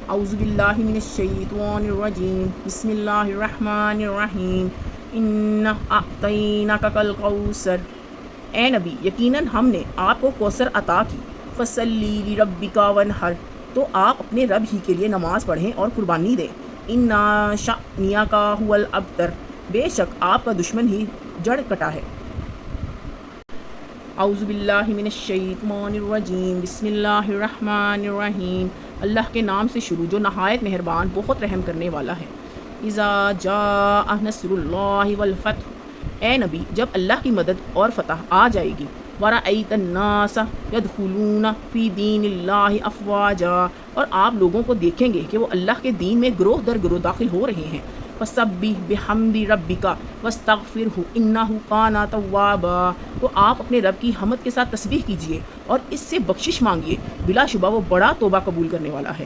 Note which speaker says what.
Speaker 1: اعوذ باللہ من الشیطان الرجیم بسم اللہ الرحمن الرحیم انا اعطیناک الکوثر۔ اے نبی، یقیناً ہم نے آپ کو کوثر عطا کی۔ فصلی لربک وانحر، تو آپ اپنے رب ہی کے لیے نماز پڑھیں اور قربانی دیں۔ انا شانئک ھو الابتر، بے شک آپ کا دشمن ہی جڑ کٹا ہے۔ اعوذ باللہ من الشیطان الرجیم بسم اللہ الرحمن الرحیم، اللہ کے نام سے شروع جو نہایت مہربان بہت رحم کرنے والا ہے۔ اذا جاء نصر اللہ والفتح، اے نبی جب اللہ کی مدد اور فتح آ جائے گی۔ ورأیت الناس یدخلون فی دین اللہ افواجا، اور آپ لوگوں کو دیکھیں گے کہ وہ اللہ کے دین میں گروہ در گروہ داخل ہو رہے ہیں۔ فسبح بحمد ربک واستغفرہ انہ کان توابا، تو آپ اپنے رب کی حمد کے ساتھ تسبیح کیجیے اور اس سے بخشش مانگیے، بلا شبہ وہ بڑا توبہ قبول کرنے والا ہے۔